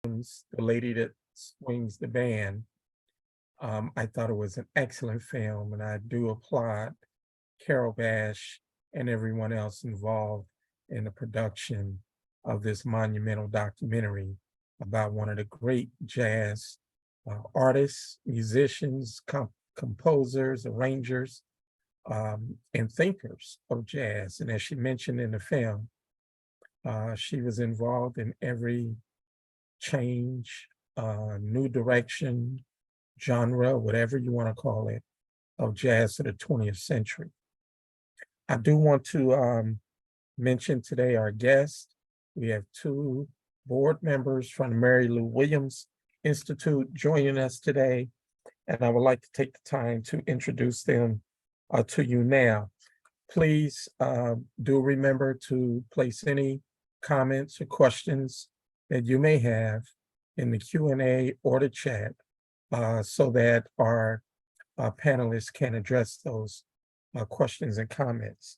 The Lady That Swings the Band. I thought it was an excellent film, and I do applaud Carol Bash and everyone else involved in the production of this monumental documentary about one of the great jazz artists, musicians, composers, arrangers, and thinkers of jazz. And as she mentioned in the film, she was involved in every change, new direction, genre, whatever you want to call it, of jazz of the 20th century. I do want to mention today our guest. We have two board members from the Mary Lou Williams Institute joining us today, and I would like to take the time to introduce them to you now. Please do remember to place any comments or questions that you may have in the Q&A or the chat so that our panelists can address those questions and comments.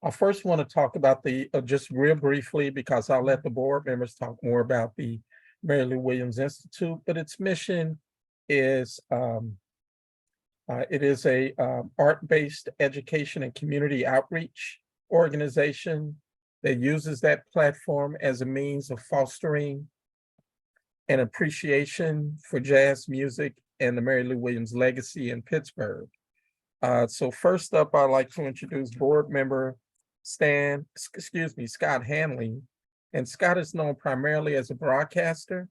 I first want to talk about just real briefly, because I'll let the board members talk more about the Mary Lou Williams Institute, but its mission is it is a art-based education and community outreach organization that uses that platform as a means of fostering an appreciation for jazz music and the Mary Lou Williams legacy in Pittsburgh. So first up, I'd like to introduce board member Scott Hanley. And Scott is known primarily as a broadcaster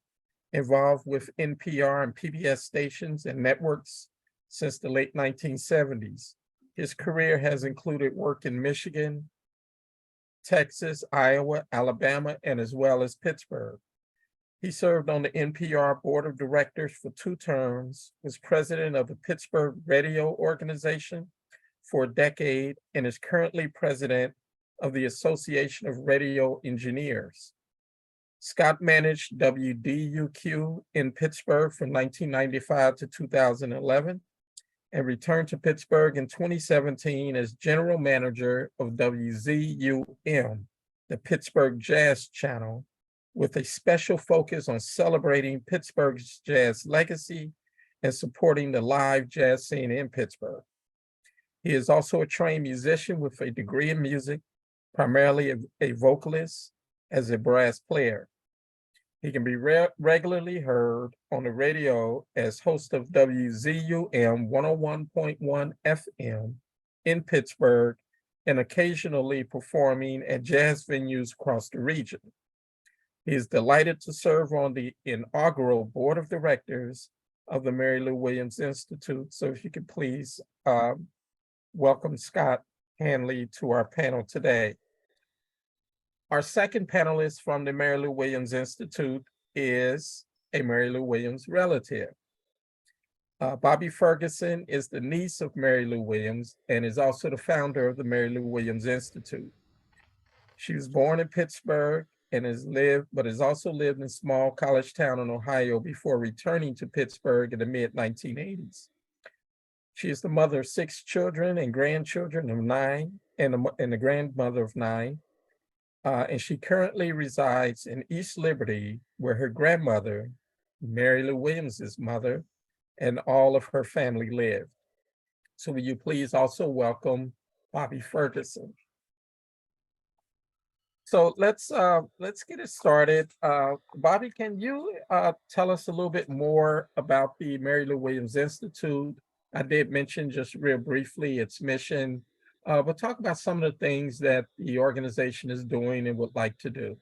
involved with NPR and PBS stations and networks since the late 1970s. His career has included work in Michigan, Texas, Iowa, Alabama, and as well as Pittsburgh. He served on the NPR Board of Directors for 2 terms, was president of the Pittsburgh Radio Organization for a decade, and is currently president of the Association of Radio Engineers. Scott managed WDUQ in Pittsburgh from 1995 to 2011, and returned to Pittsburgh in 2017 as general manager of WZUM, the Pittsburgh Jazz Channel, with a special focus on celebrating Pittsburgh's jazz legacy and supporting the live jazz scene in Pittsburgh. He is also a trained musician with a degree in music, primarily a vocalist as a brass player. He can be regularly heard on the radio as host of WZUM 101.1 FM in Pittsburgh, and occasionally performing at jazz venues across the region. He is delighted to serve on the inaugural board of directors of the Mary Lou Williams Institute. So if you could please welcome Scott Hanley to our panel today. Our second panelist from the Mary Lou Williams Institute is a Mary Lou Williams relative. Bobby Ferguson is the niece of Mary Lou Williams and is also the founder of the Mary Lou Williams Institute. She was born in Pittsburgh and has also lived in a small college town in Ohio before returning to Pittsburgh in the mid-1980s. She is the mother of 6 children and grandchildren of 9, and the grandmother of 9. And she currently resides in East Liberty, where her grandmother, Mary Lou Williams's mother, and all of her family lived. So will you please also welcome Bobby Ferguson. So let's get it started. Bobby, can you tell us a little bit more about the Mary Lou Williams Institute? I did mention just real briefly its mission, but talk about some of the things that the organization is doing and would like to do.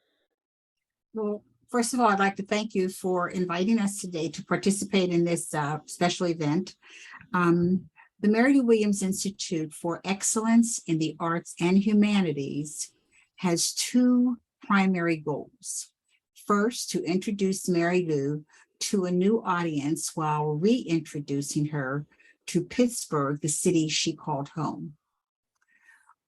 Well, first of all, I'd like to thank you for inviting us today to participate in this special event. The Mary Lou Williams Institute for Excellence in the Arts and Humanities has 2 primary goals. First, to introduce Mary Lou to a new audience while reintroducing her to Pittsburgh, the city she called home.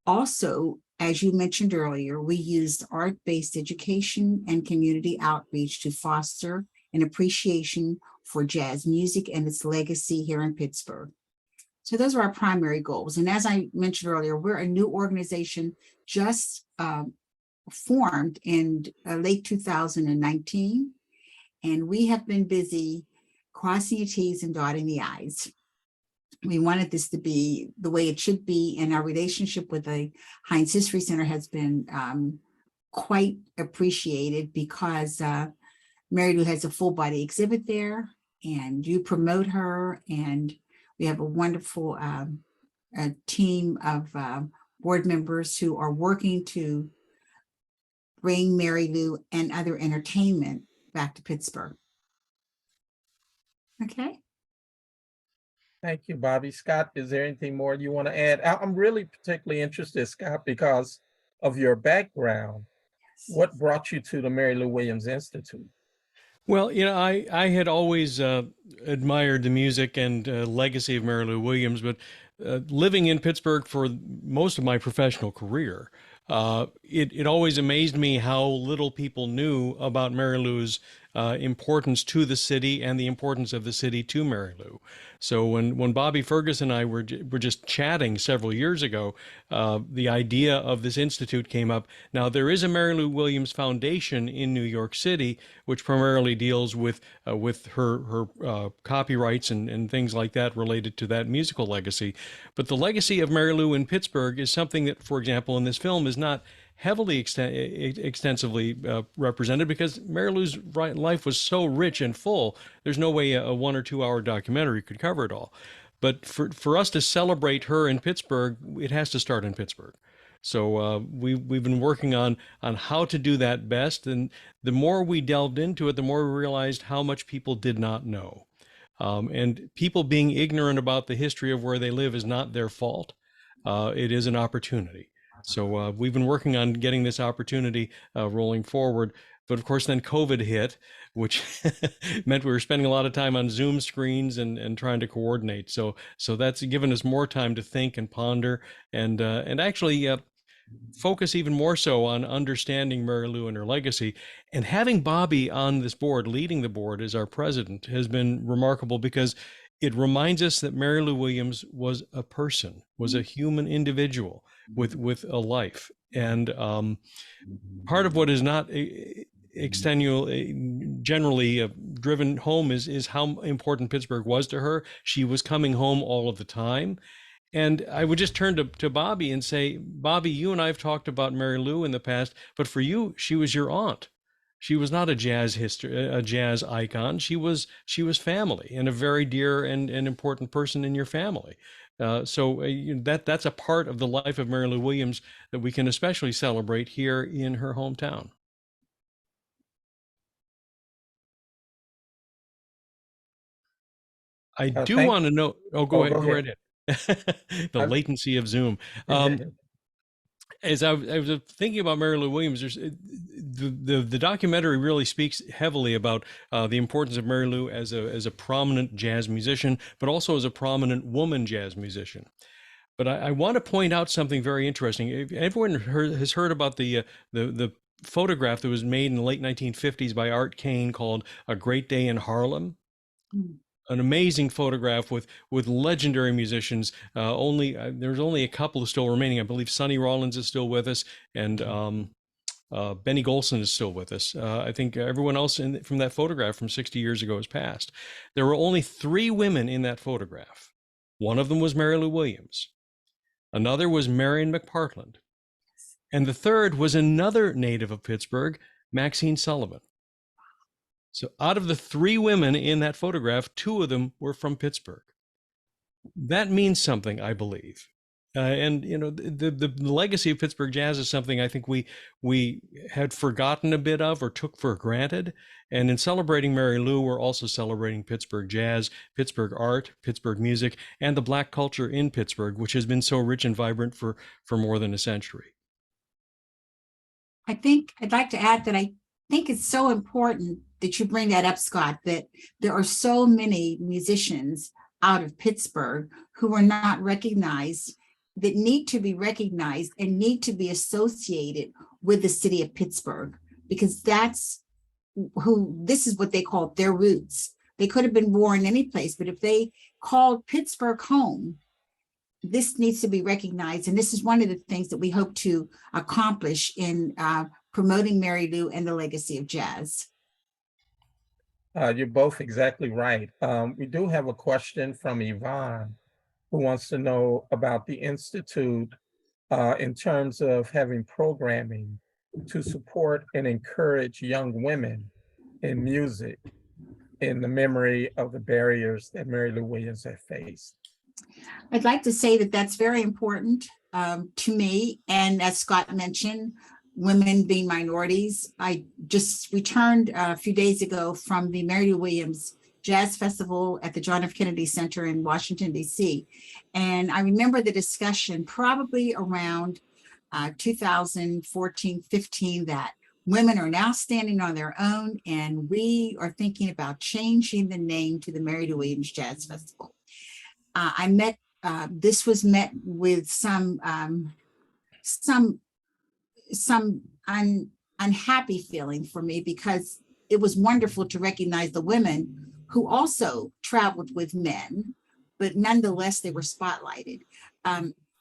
Also, as you mentioned earlier, we used art-based education and community outreach to foster an appreciation for jazz music and its legacy here in Pittsburgh. So those are our primary goals. And as I mentioned earlier, we're a new organization formed in late 2019, and we have been busy crossing the T's and dotting the I's. We wanted this to be the way it should be, and our relationship with the Heinz History Center has been quite appreciated because Mary Lou has a full body exhibit there, and you promote her, and we have a wonderful a team of board members who are working to bring Mary Lou and other entertainment back to Pittsburgh. Okay. Thank you, Bobby. Scott, is there anything more you want to add? I'm really particularly interested, Scott, because of your background. What brought you to the Mary Lou Williams Institute? Well, I had always admired the music and legacy of Mary Lou Williams, but living in Pittsburgh for most of my professional career, it always amazed me how little people knew about Mary Lou's importance to the city and the importance of the city to Mary Lou. So when Bobby Ferguson and I were just chatting several years ago, the idea of this institute came up. Now, there is a Mary Lou Williams Foundation in New York City, which primarily deals with her copyrights and things like that related to that musical legacy. But the legacy of Mary Lou in Pittsburgh is something that, for example, in this film is not heavily extensively represented, because Mary Lou's life was so rich and full. There's no way a 1 or 2 hour documentary could cover it all. But for us to celebrate her in Pittsburgh, it has to start in Pittsburgh. So we've been working on how to do that best, and the more we delved into it, the more we realized how much people did not know. And people being ignorant about the history of where they live is not their fault. It is an opportunity. So we've been working on getting this opportunity rolling forward. But of course, then COVID hit, which meant we were spending a lot of time on Zoom screens and trying to coordinate. So that's given us more time to think and ponder and actually focus even more so on understanding Mary Lou and her legacy. And having Bobby on this board, leading the board as our president, has been remarkable, because it reminds us that Mary Lou Williams was a person, was a human individual with a life. And part of what is not generally driven home is how important Pittsburgh was to her. She was coming home all of the time. And I would just turn to Bobby and say, Bobby, you and I have talked about Mary Lou in the past, but for you, she was your aunt. She was not a jazz icon. She was family, and a very dear and important person in your family. So that's a part of the life of Mary Lou Williams that we can especially celebrate here in her hometown. I do want to know. Oh, go ahead. Go right ahead. The latency of Zoom. As I was thinking about Mary Lou Williams, the documentary really speaks heavily about the importance of Mary Lou as a prominent jazz musician, but also as a prominent woman jazz musician. But I want to point out something very interesting. Everyone has heard about the photograph that was made in the late 1950s by Art Kane called "A Great Day in Harlem." An amazing photograph with legendary musicians. There's only a couple still remaining. I believe Sonny Rollins is still with us, and Benny Golson is still with us. I think everyone else from that photograph from 60 years ago has passed. There were only 3 women in that photograph. One of them was Mary Lou Williams. Another was Marion McPartland. And the third was another native of Pittsburgh, Maxine Sullivan. So out of the 3 women in that photograph, 2 of them were from Pittsburgh. That means something, I believe. And the legacy of Pittsburgh jazz is something I think we had forgotten a bit of or took for granted. And in celebrating Mary Lou, we're also celebrating Pittsburgh jazz, Pittsburgh art, Pittsburgh music, and the Black culture in Pittsburgh, which has been so rich and vibrant for more than a century. I think I'd like to add that I think it's so important that you bring that up, Scott, that there are so many musicians out of Pittsburgh who are not recognized, that need to be recognized and need to be associated with the city of Pittsburgh, because this is what they call their roots. They could have been born any place, but if they called Pittsburgh home, this needs to be recognized. And this is one of the things that we hope to accomplish in promoting Mary Lou and the legacy of jazz? You're both exactly right. We do have a question from Yvonne who wants to know about the Institute in terms of having programming to support and encourage young women in music in the memory of the barriers that Mary Lou Williams had faced. I'd like to say that that's very important to me. And as Scott mentioned, women being minorities. I just returned a few days ago from the Mary Lou Williams Jazz Festival at the John F. Kennedy Center in Washington, D.C. And I remember the discussion probably around 2014, 15, that women are now standing on their own, and we are thinking about changing the name to the Mary Lou Williams Jazz Festival. This was met with some unhappy feeling for me, because it was wonderful to recognize the women who also traveled with men, but nonetheless, they were spotlighted.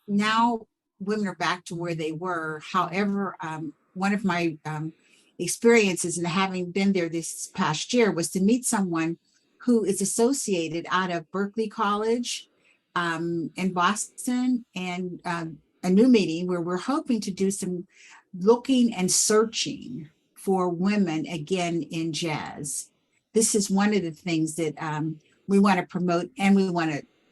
Now women are back to where they were. However, one of my experiences in having been there this past year was to meet someone who is associated out of Berkeley College in Boston, and a new meeting where we're hoping to do some looking and searching for women again in jazz. This is one of the things that we want to promote, and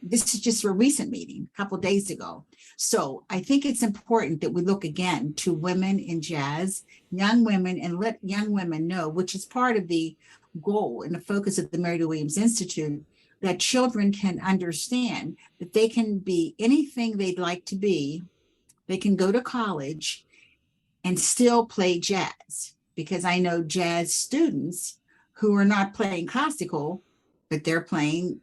this is just a recent meeting a couple of days ago. So I think it's important that we look again to women in jazz, young women, and let young women know, which is part of the goal and the focus of the Mary Lou Williams Institute, that children can understand that they can be anything they'd like to be. They can go to college and still play jazz, because I know jazz students who are not playing classical, but they're playing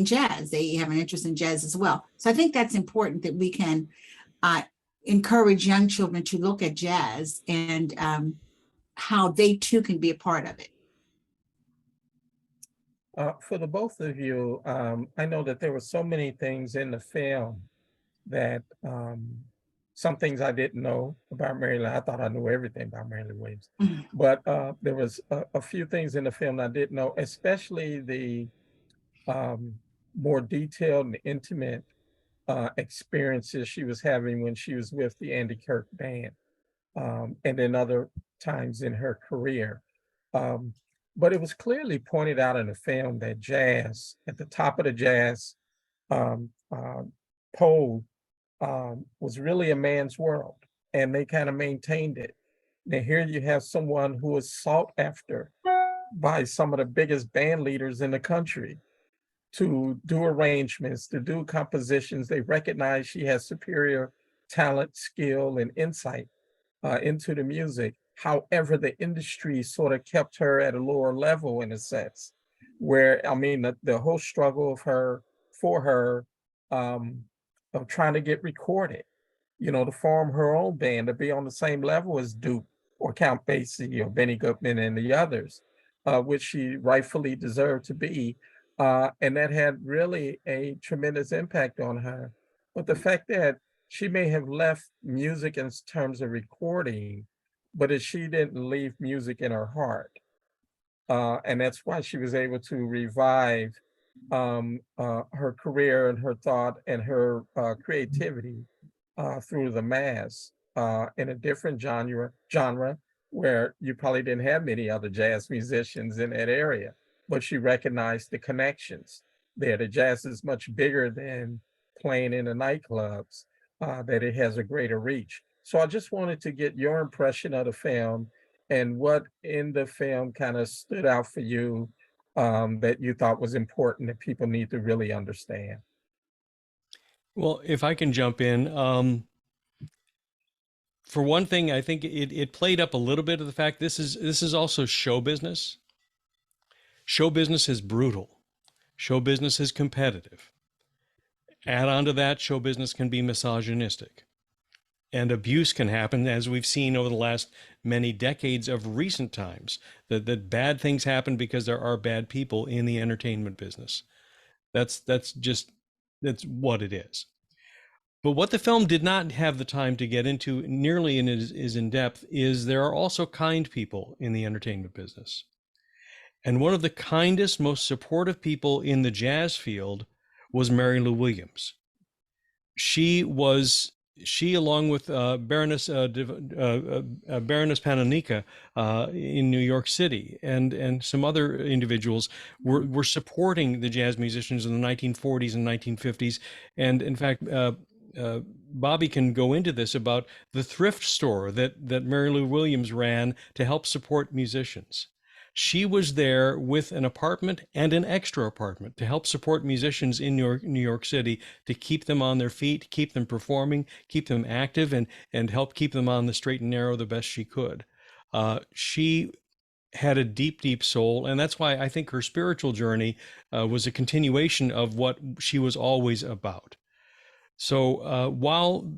jazz. They have an interest in jazz as well. So I think that's important, that we can encourage young children to look at jazz and how they too can be a part of it. For the both of you, I know that there were so many things in the film that some things I didn't know about Mary Lou. I thought I knew everything about Mary Lou Williams, but there was a few things in the film I didn't know, especially the more detailed and intimate experiences she was having when she was with the Andy Kirk Band, and then other times in her career. But it was clearly pointed out in the film that jazz, at the top of the jazz pole, was really a man's world, and they kind of maintained it. Now here you have someone who is sought after by some of the biggest band leaders in the country to do arrangements, to do compositions. They recognize she has superior talent, skill, and insight into the music. However, the industry sort of kept her at a lower level in a sense, where, I mean, the whole struggle for her, of trying to get recorded, to form her own band, to be on the same level as Duke or Count Basie or Benny Goodman and the others, which she rightfully deserved to be. And that had really a tremendous impact on her. But the fact that she may have left music in terms of recording, but that she didn't leave music in her heart. And that's why she was able to revive her career and her thought and her creativity through the mass in a different genre where you probably didn't have many other jazz musicians in that area, but she recognized the connections there. The jazz is much bigger than playing in the nightclubs, that it has a greater reach. So I just wanted to get your impression of the film and what in the film kind of stood out for you, that you thought was important that people need to really understand. Well, if I can jump in, for one thing, I think it played up a little bit of the fact this is also show business. Show business is brutal. Show business is competitive. Add on to that, show business can be misogynistic. And abuse can happen, as we've seen over the last many decades of recent times, that bad things happen because there are bad people in the entertainment business. That's what it is. But what the film did not have the time to get into nearly as in depth is there are also kind people in the entertainment business. And one of the kindest, most supportive people in the jazz field was Mary Lou Williams. She was she along with Baroness Pananica in New York City and some other individuals were supporting the jazz musicians in the 1940s and 1950s. And in fact, Bobby can go into this about the thrift store that Mary Lou Williams ran to help support musicians. She was there with an apartment and an extra apartment to help support musicians in New York City, to keep them on their feet, keep them performing, keep them active, and help keep them on the straight and narrow the best she could. She had a deep, deep soul, and that's why I think her spiritual journey was a continuation of what she was always about. So while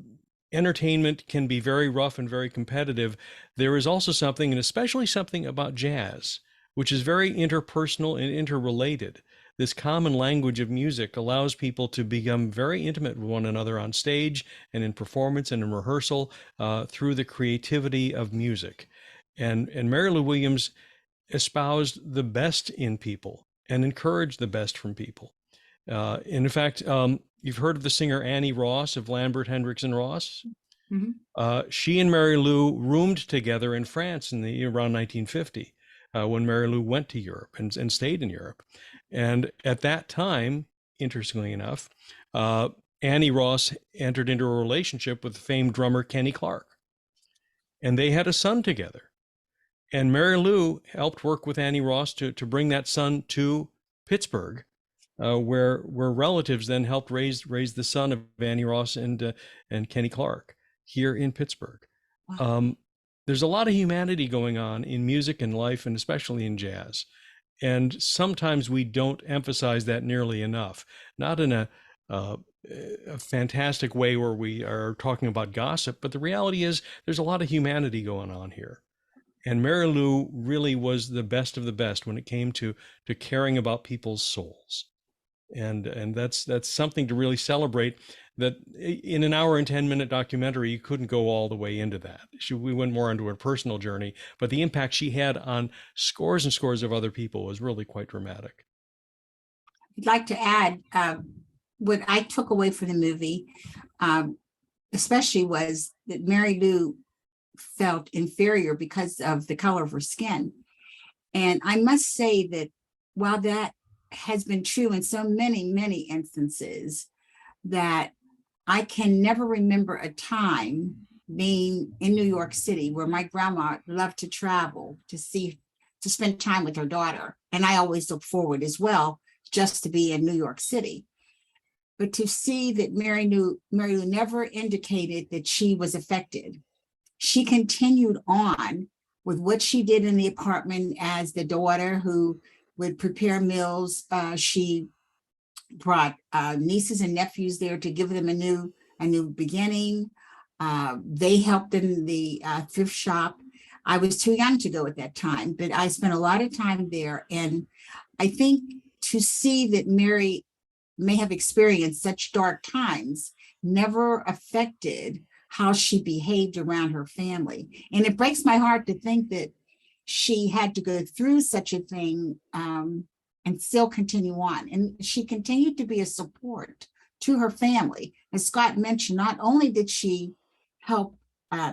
entertainment can be very rough and very competitive, there is also something, and especially something about jazz, which is very interpersonal and interrelated. This common language of music allows people to become very intimate with one another on stage and in performance and in rehearsal through the creativity of music. And Mary Lou Williams espoused the best in people and encouraged the best from people. In fact, you've heard of the singer Annie Ross of Lambert, Hendricks, and Ross. Mm-hmm. She and Mary Lou roomed together in France in the around 1950 when Mary Lou went to Europe and stayed in Europe. And at that time, interestingly enough, Annie Ross entered into a relationship with the famed drummer Kenny Clarke. And they had a son together. And Mary Lou helped work with Annie Ross to bring that son to Pittsburgh, where relatives then helped raise the son of Annie Ross and Kenny Clarke here in Pittsburgh. Wow. There's a lot of humanity going on in music and life, and especially in jazz. And sometimes we don't emphasize that nearly enough, not in a fantastic way where we are talking about gossip, but the reality is there's a lot of humanity going on here. And Mary Lou really was the best of the best when it came to caring about people's souls. And that's something to really celebrate, that in an hour and 10-minute documentary, you couldn't go all the way into that. We went more into her personal journey, but the impact she had on scores and scores of other people was really quite dramatic. I'd like to add what I took away from the movie, especially was that Mary Lou felt inferior because of the color of her skin. And I must say that while that has been true in so many, many instances, that I can never remember a time being in New York City where my grandma loved to travel to spend time with her daughter. And I always look forward as well, just to be in New York City. But to see that Mary Lou never indicated that she was affected. She continued on with what she did in the apartment as the daughter who would prepare meals. She brought nieces and nephews there to give them a new beginning. They helped in the thrift shop. I was too young to go at that time, but I spent a lot of time there. And I think to see that Mary may have experienced such dark times never affected how she behaved around her family. And it breaks my heart to think that she had to go through such a thing and still continue on. And she continued to be a support to her family. As Scott mentioned, not only did she help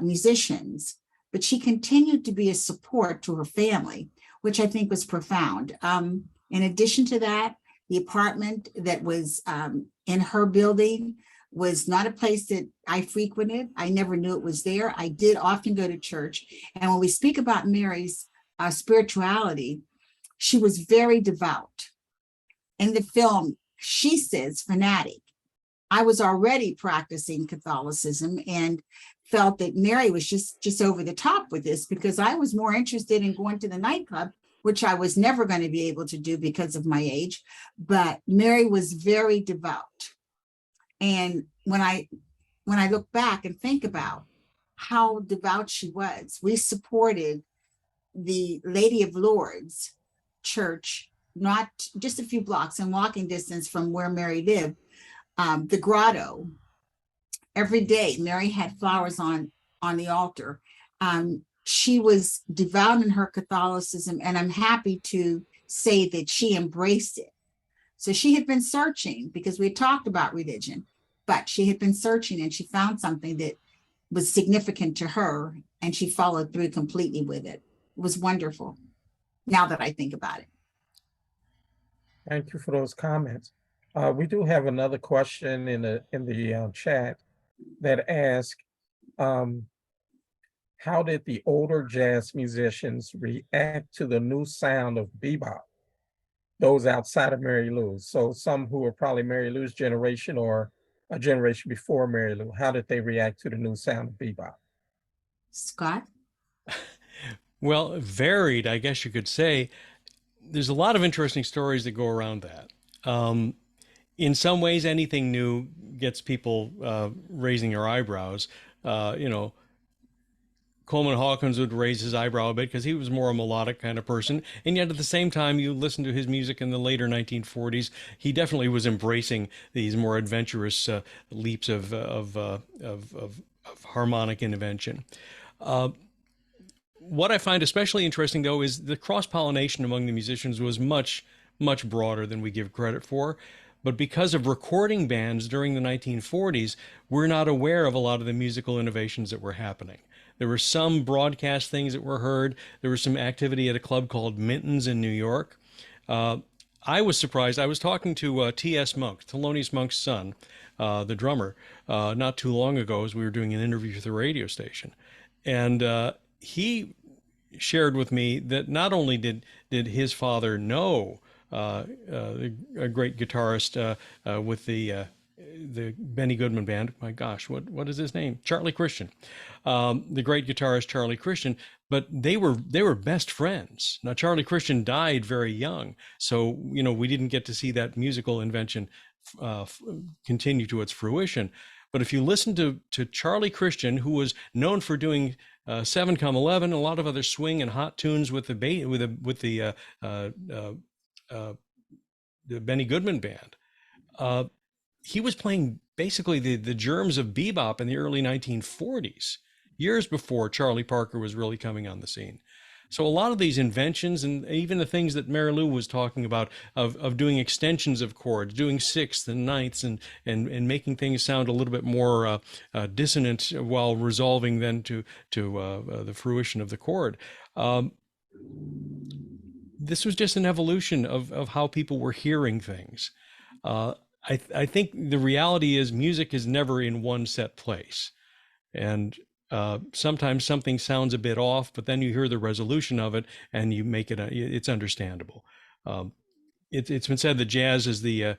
musicians, but she continued to be a support to her family, which I think was profound. In addition to that, the apartment that was in her building was not a place that I frequented. I never knew it was there. I did often go to church. And when we speak about Mary's spirituality, she was very devout. In the film, she says fanatic. I was already practicing Catholicism and felt that Mary was just over the top with this, because I was more interested in going to the nightclub, which I was never going to be able to do because of my age. But Mary was very devout. And when I look back and think about how devout she was, we supported the Lady of Lourdes church, not just a few blocks in walking distance from where Mary lived, the grotto. every day. Mary had flowers on the altar. She was devout in her Catholicism, and I'm happy to say that she embraced it. So she had been searching because we talked about religion, but she had been searching and she found something that was significant to her, and she followed through completely with it. It was wonderful now that I think about it. Thank you for those comments. We do have another question in the chat that asks, how did the older jazz musicians react to the new sound of bebop? Those outside of Mary Lou. So some who are probably Mary Lou's generation or a generation before Mary Lou, how did they react to the new sound of bebop? Scott? Well, varied, I guess you could say. There's a lot of interesting stories that go around that. In some ways, anything new gets people raising their eyebrows. You know, Coleman Hawkins would raise his eyebrow a bit because he was more a melodic kind of person. And yet at the same time, you listen to his music in the later 1940s, he definitely was embracing these more adventurous leaps of harmonic invention. What I find especially interesting, though, is the cross-pollination among the musicians was much, much broader than we give credit for. But because of recording bans during the 1940s, we're not aware of a lot of the musical innovations that were happening. There were some broadcast things that were heard. There was some activity at a club called Minton's in New York. I was surprised. I was talking to T.S. Monk, Thelonious Monk's son, the drummer, not too long ago as we were doing an interview for the radio station. And he shared with me that not only did his father know a great guitarist with the Benny Goodman band. My gosh, what is his name? Charlie Christian, the great guitarist Charlie Christian. But they were best friends. Now Charlie Christian died very young, so we didn't get to see that musical invention continue to its fruition. But if you listen to Charlie Christian, who was known for doing 7 Come 11, a lot of other swing and hot tunes with the Benny Goodman band, he was playing basically the germs of bebop in the early 1940s, years before Charlie Parker was really coming on the scene. So a lot of these inventions, and even the things that Mary Lou was talking about of doing extensions of chords, doing sixths and ninths, and making things sound a little bit more dissonant while resolving then to the fruition of the chord. This was just an evolution of how people were hearing things. I think the reality is music is never in one set place. And sometimes something sounds a bit off, but then you hear the resolution of it and you make it, it's understandable. It's been said that jazz is the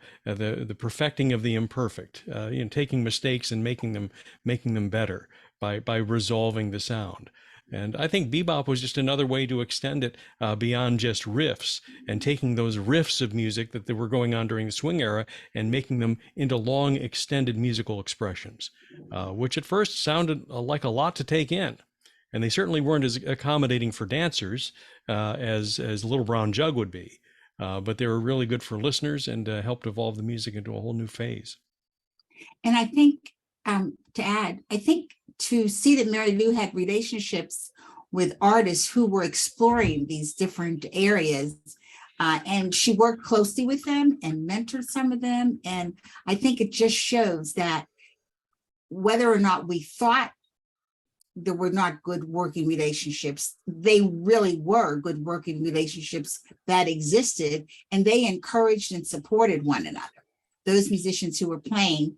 perfecting of the imperfect, taking mistakes and making them better by resolving the sound. And I think bebop was just another way to extend it beyond just riffs, and taking those riffs of music that were going on during the swing era and making them into long, extended musical expressions, which at first sounded like a lot to take in. And they certainly weren't as accommodating for dancers as Little Brown Jug would be. But they were really good for listeners and helped evolve the music into a whole new phase. And I think, to add, I think to see that Mary Lou had relationships with artists who were exploring these different areas, and she worked closely with them and mentored some of them. And I think it just shows that whether or not we thought there were not good working relationships, they really were good working relationships that existed, and they encouraged and supported one another. Those musicians who were playing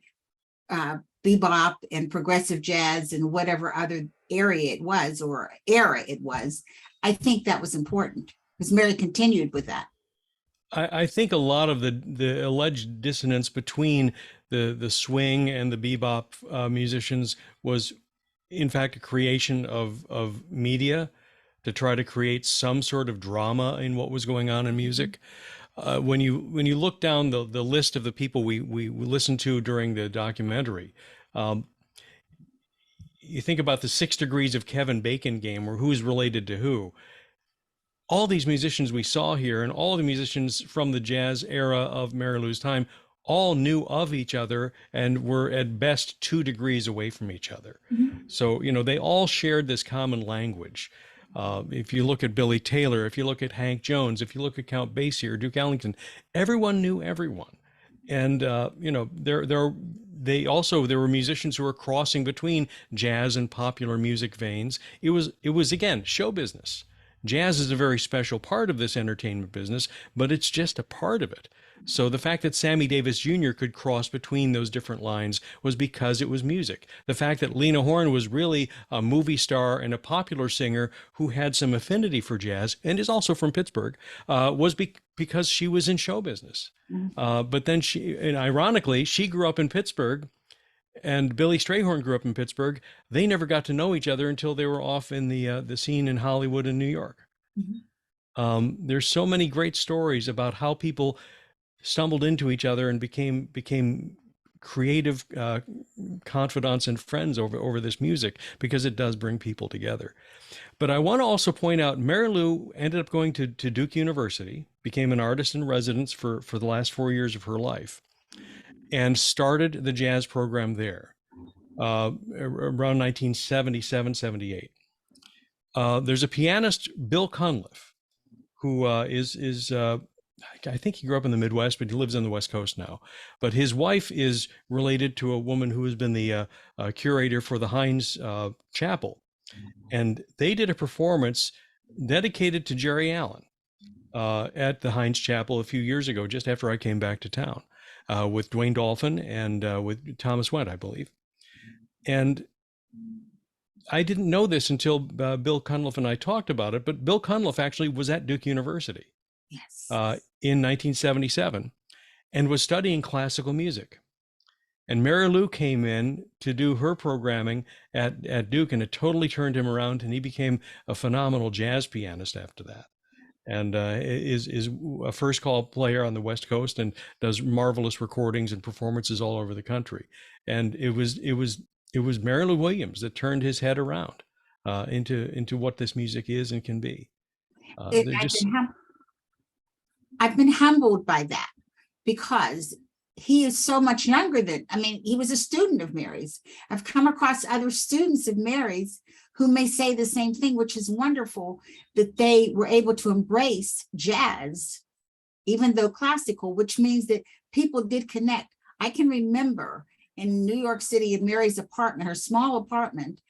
bebop and progressive jazz and whatever other area it was or era it was, I think that was important because Mary continued with that. I think a lot of the alleged dissonance between the swing and the bebop musicians was in fact a creation of media to try to create some sort of drama in what was going on in music. When you look down the list of the people we listened to during the documentary, you think about the 6 Degrees of Kevin Bacon game, or who's related to who. All these musicians we saw here, and all the musicians from the jazz era of Mary Lou's time, all knew of each other and were at best 2 degrees away from each other. So, you know, they all shared this common language. If you look at Billy Taylor, if you look at Hank Jones, if you look at Count Basie or Duke Ellington, everyone knew everyone. And you know, there were musicians who were crossing between jazz and popular music veins. It was again show business. Jazz is a very special part of this entertainment business, but it's just a part of it. So the fact that Sammy Davis Jr. could cross between those different lines was because it was music. The fact that Lena Horne was really a movie star and a popular singer who had some affinity for jazz and is also from Pittsburgh was because she was in show business. But then and ironically, she grew up in Pittsburgh and Billy Strayhorn grew up in Pittsburgh. They never got to know each other until they were off in the scene in Hollywood and New York. There's so many great stories about how people stumbled into each other and became creative confidants and friends over this music, because it does bring people together. But I want to also point out Mary Lou ended up going to Duke University, became an artist in residence for the last 4 years of her life, and started the jazz program there around 1977, 78. There's a pianist, Bill Cunliffe, who is I think he grew up in the Midwest, but he lives on the West Coast now. But his wife is related to a woman who has been the curator for the Heinz Chapel. And they did a performance dedicated to Jerry Allen at the Heinz Chapel a few years ago, just after I came back to town, with Dwayne Dolphin and with Thomas Went, I believe. And I didn't know this until Bill Cunliffe and I talked about it, but Bill Cunliffe actually was at Duke University. Yes. In 1977 and was studying classical music. And Mary Lou came in to do her programming at Duke, and it totally turned him around, and he became a phenomenal jazz pianist after that. And is a first call player on the West Coast and does marvelous recordings and performances all over the country. And it was Mary Lou Williams that turned his head around into what this music is and can be. I've been humbled by that, because he is so much younger than, I mean, he was a student of Mary's. I've come across other students of Mary's who may say the same thing, which is wonderful that they were able to embrace jazz, even though classical, which means that people did connect. I can remember in New York City, in Mary's apartment, her small apartment,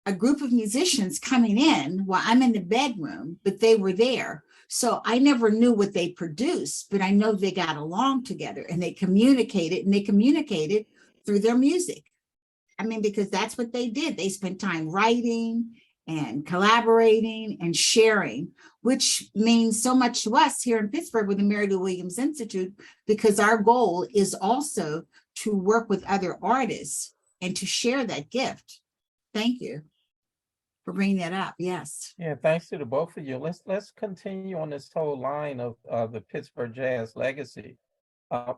a group of musicians coming in while I'm in the bedroom, but they were there. So I never knew what they produced, but I know they got along together and they communicated through their music. I mean, because that's what they did. They spent time writing and collaborating and sharing, which means so much to us here in Pittsburgh with the Mary Lou Williams Institute, because our goal is also to work with other artists and to share that gift. Thank you for bringing that up. Yes. Yeah, thanks to the both of you. Let's continue on this whole line of the Pittsburgh jazz legacy,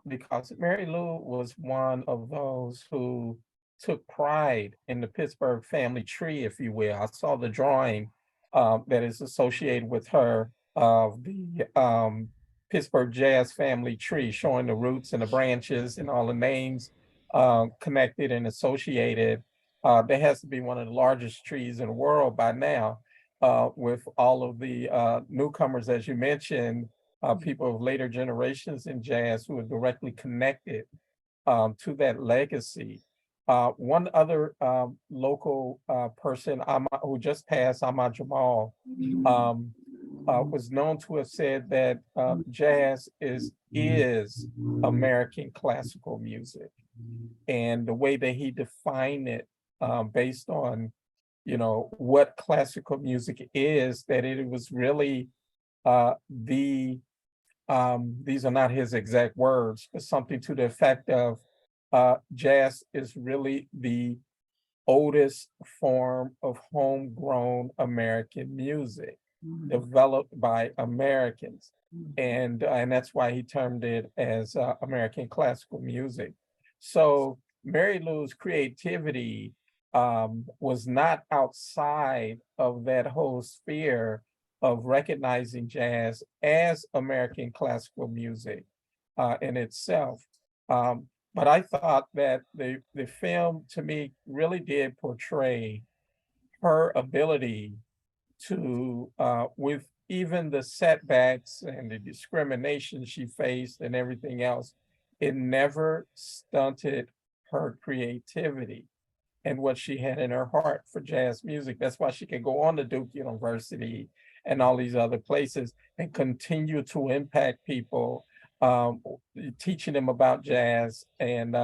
because Mary Lou was one of those who took pride in the Pittsburgh family tree, if you will. I saw the drawing that is associated with her of the Pittsburgh jazz family tree, showing the roots and the branches and all the names connected and associated. That has to be one of the largest trees in the world by now, with all of the newcomers, as you mentioned, people of later generations in jazz who are directly connected to that legacy. One other local person who just passed, Ahmad Jamal, was known to have said that jazz is American classical music. And the way that he defined it, based on, you know, what classical music is, that it was really these are not his exact words, but something to the effect of jazz is really the oldest form of homegrown American music developed by Americans. And that's why he termed it as American classical music. So Mary Lou's creativity was not outside of that whole sphere of recognizing jazz as American classical music in itself. But I thought that the film to me really did portray her ability to, with even the setbacks and the discrimination she faced and everything else, it never stunted her creativity and what she had in her heart for jazz music. That's why she could go on to Duke University and all these other places and continue to impact people, um, teaching them about jazz and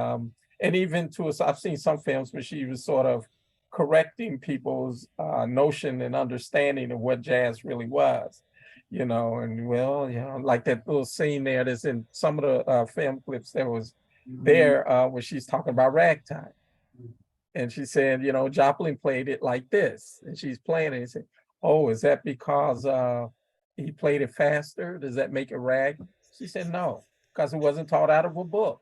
even to us. I've seen some films where she was sort of correcting people's notion and understanding of what jazz really was, and well, like that little scene there that's in some of the film clips that was there where she's talking about ragtime. And she said, Joplin played it like this. And she's playing it and said, oh, is that because he played it faster? Does that make it rag? She said, no, because it wasn't taught out of a book.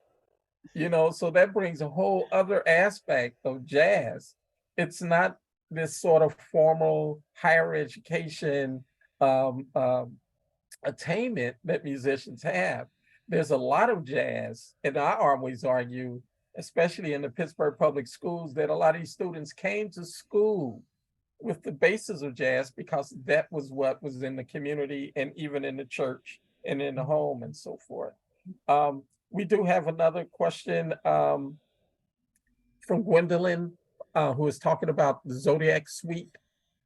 So that brings a whole other aspect of jazz. It's not this sort of formal higher education um, um, attainment that musicians have. There's a lot of jazz, and I always argue, especially in the Pittsburgh public schools, that a lot of these students came to school with the basis of jazz because that was what was in the community and even in the church and in the home and so forth. We do have another question from Gwendolyn, who is talking about the Zodiac Suite.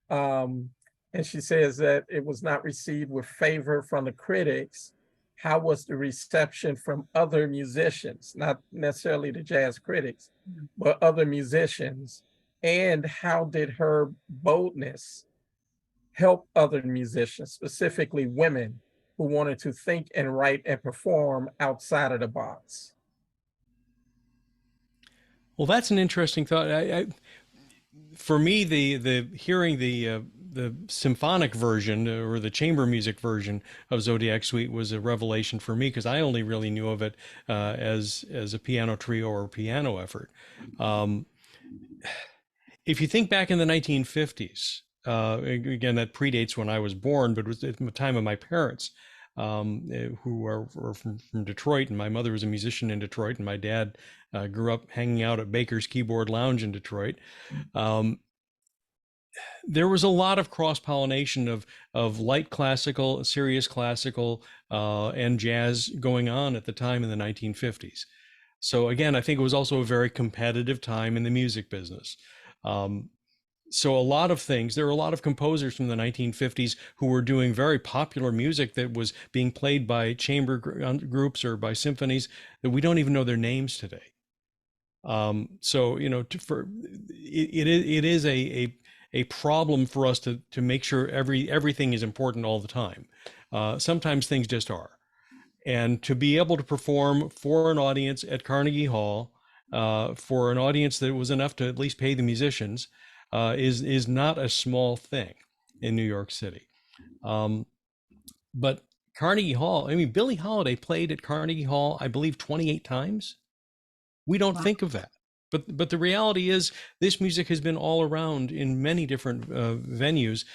Um, and she says that it was not received with favor from the critics. How was the reception from other musicians, not necessarily the jazz critics, but other musicians? And how did her boldness help other musicians, specifically women who wanted to think and write and perform outside of the box? Well, that's an interesting thought. For me, the hearing the symphonic version or the chamber music version of Zodiac Suite was a revelation for me because I only really knew of it as a piano trio or piano effort. If you think back in the 1950s, again, that predates when I was born, but it was at the time of my parents, who are from Detroit, and my mother was a musician in Detroit, and my dad grew up hanging out at Baker's Keyboard Lounge in Detroit. There was a lot of cross-pollination of light classical, serious classical, and jazz going on at the time in the 1950s. So again, I think it was also a very competitive time in the music business. So a lot of things, there were a lot of composers from the 1950s who were doing very popular music that was being played by chamber groups or by symphonies that we don't even know their names today. So, it is a problem for us to make sure everything is important all the time. Sometimes things just are. And to be able to perform for an audience at Carnegie Hall, for an audience that was enough to at least pay the musicians, is not a small thing in New York City. But Carnegie Hall, I mean, Billie Holiday played at Carnegie Hall, I believe, 28 times. We don't think of that. But the reality is this music has been all around in many different venues,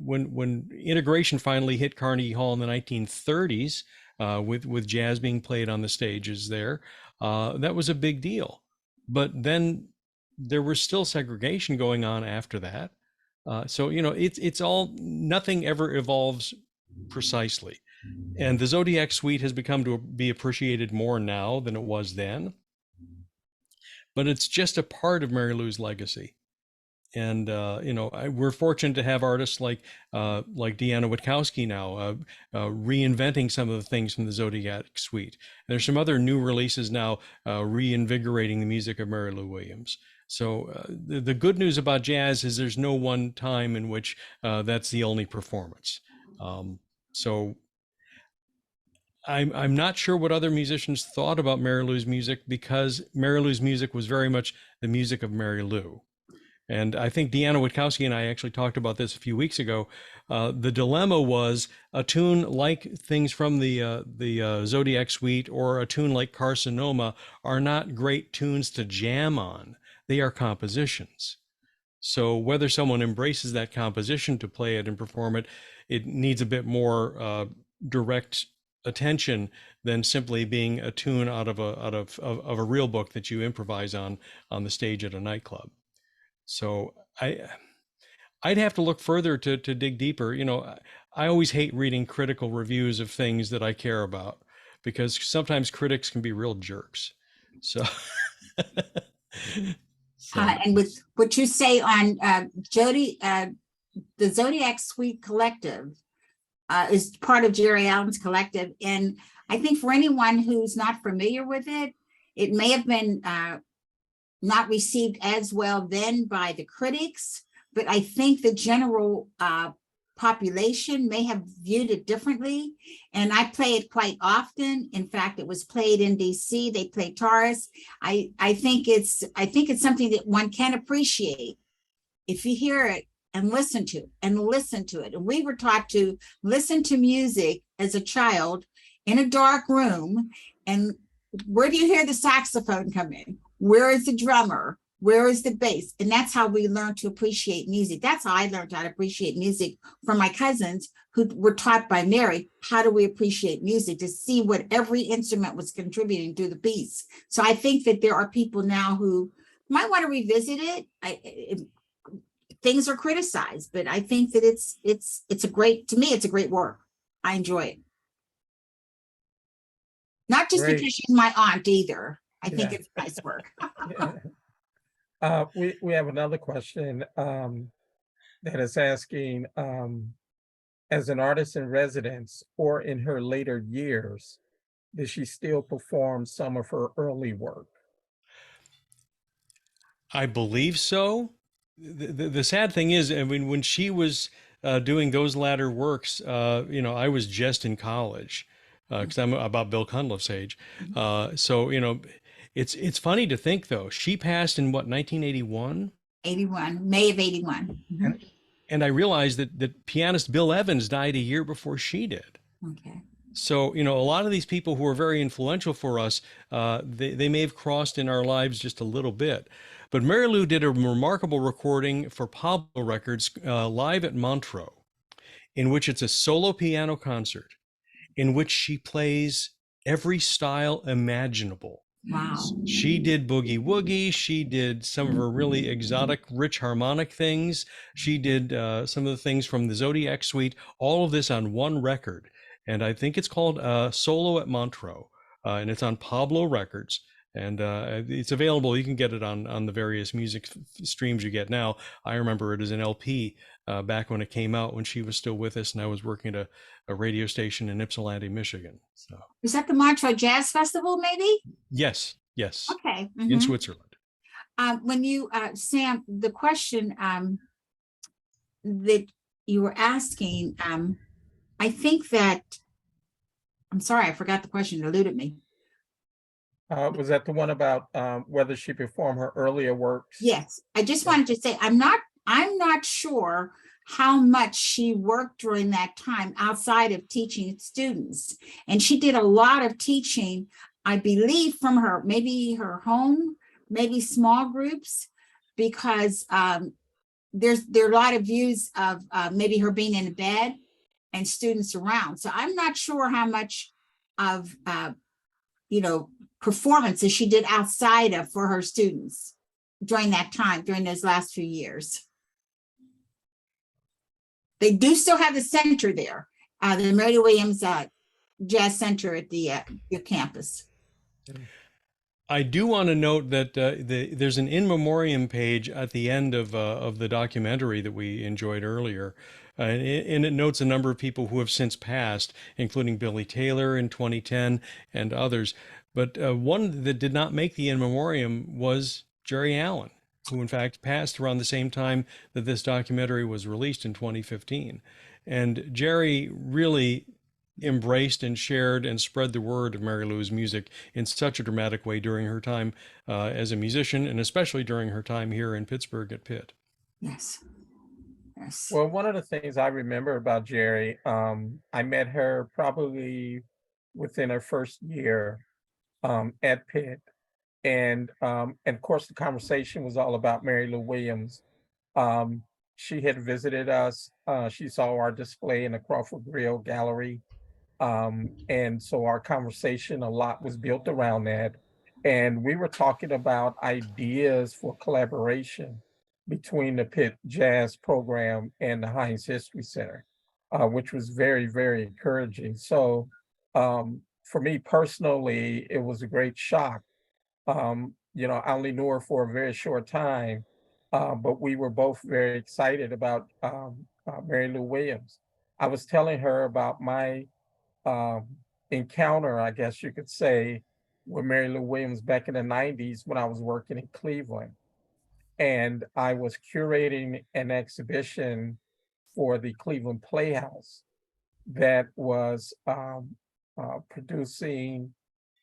when integration finally hit Carnegie Hall in the 1930s, with jazz being played on the stages there, that was a big deal. But then there was still segregation going on after that. So, it's all, nothing ever evolves precisely. And the Zodiac Suite has become to be appreciated more now than it was then. But it's just a part of Mary Lou's legacy. And, we're fortunate to have artists like Deanna Witkowski now reinventing some of the things from the Zodiac Suite. And there's some other new releases now reinvigorating the music of Mary Lou Williams. So the good news about jazz is there's no one time in which that's the only performance. So I'm not sure what other musicians thought about Mary Lou's music because Mary Lou's music was very much the music of Mary Lou. And I think Deanna Witkowski and I actually talked about this a few weeks ago. The dilemma was a tune like things from the Zodiac Suite or a tune like Carcinoma are not great tunes to jam on. They are compositions. So whether someone embraces that composition to play it and perform it, it needs a bit more direct attention than simply being a tune out of a real book that you improvise on the stage at a nightclub. So I'd have to look further to dig deeper. You know, I always hate reading critical reviews of things that I care about, because sometimes critics can be real jerks. So, so And with what you say on Jody, the Zodiac Suite Collective is part of Jerry Allen's collective. And I think for anyone who's not familiar with it, it may have been not received as well then by the critics, but I think the general population may have viewed it differently. And I play it quite often. In fact, it was played in DC. They play Taurus. I think it's something that one can appreciate if you hear it and listen to it and listen to it. And we were taught to listen to music as a child in a dark room. And where do you hear the saxophone come in? Where is the drummer? Where is the bass? And that's how we learn to appreciate music. That's how I learned how to appreciate music from my cousins who were taught by Mary. How do we appreciate music? To see what every instrument was contributing to the piece. So I think that there are people now who might want to revisit it. Things are criticized, but I think that it's a great work. I enjoy it. Not just because she's my aunt either. I think it's nice work. Yeah. We have another question that is asking, as an artist in residence or in her later years, does she still perform some of her early work? I believe so. The sad thing is, I mean, when she was doing those latter works, you know, I was just in college, because I'm about Bill Cunliffe's age. So, you know, it's funny to think, though, she passed in what, 1981? 81, May of 81. And I realized that pianist Bill Evans died a year before she did. Okay. So, you know, a lot of these people who are very influential for us, they may have crossed in our lives just a little bit. But Mary Lou did a remarkable recording for Pablo Records live at Montreux, in which it's a solo piano concert in which she plays every style imaginable. Wow. She did boogie woogie. She did some of her really exotic, rich harmonic things. She did some of the things from the Zodiac Suite, all of this on one record. And I think it's called Solo at Montreux, and it's on Pablo Records. And it's available. You can get it on the various music streams you get now. I remember it as an LP back when it came out, when she was still with us, and I was working at a radio station in Ypsilanti, Michigan. So is that the Montreux Jazz Festival, maybe? yes. Okay. In Switzerland. When you, Sam, the question that you were asking, I think that, I'm sorry, I forgot the question, it eluded me. Was that the one about whether she performed her earlier works? Yes, I just wanted to say, I'm not sure how much she worked during that time outside of teaching students. And she did a lot of teaching, I believe, from maybe her home, maybe small groups, because there are a lot of views of maybe her being in bed and students around. So I'm not sure how much of performances she did outside of for her students during that time, during those last few years. They do still have the center there, the Mary Williams Jazz Center at the campus. I do want to note that there's an in memoriam page at the end of the documentary that we enjoyed earlier, and it notes a number of people who have since passed, including Billy Taylor in 2010 and others. But one that did not make the in memoriam was Jerry Allen, who in fact passed around the same time that this documentary was released in 2015. And Jerry really embraced and shared and spread the word of Mary Lou's music in such a dramatic way during her time as a musician, and especially during her time here in Pittsburgh at Pitt. Yes. Well, one of the things I remember about Jerry, I met her probably within her first year at Pitt. And of course, the conversation was all about Mary Lou Williams. She had visited us. She saw our display in the Crawford Grill Gallery. And so our conversation a lot was built around that. And we were talking about ideas for collaboration between the Pitt Jazz Program and the Heinz History Center, which was very, very encouraging. So for me personally, it was a great shock. I only knew her for a very short time, but we were both very excited about Mary Lou Williams. I was telling her about my um, encounter, I guess you could say, with Mary Lou Williams back in the 90s when I was working in Cleveland. And I was curating an exhibition for the Cleveland Playhouse that was producing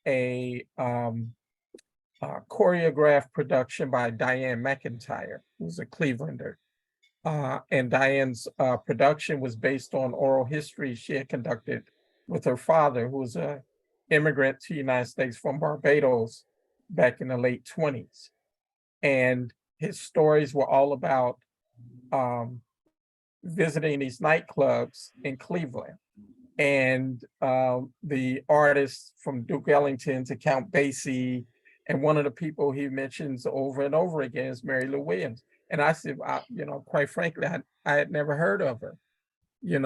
a choreographed production by Diane McIntyre, who's a Clevelander. And Diane's production was based on oral history she had conducted with her father, who was an immigrant to the United States from Barbados back in the late 20s. And his stories were all about visiting these nightclubs in Cleveland. And the artists from Duke Ellington to Count Basie, and one of the people he mentions over and over again is Mary Lou Williams. And I said, quite frankly, I had never heard of her, and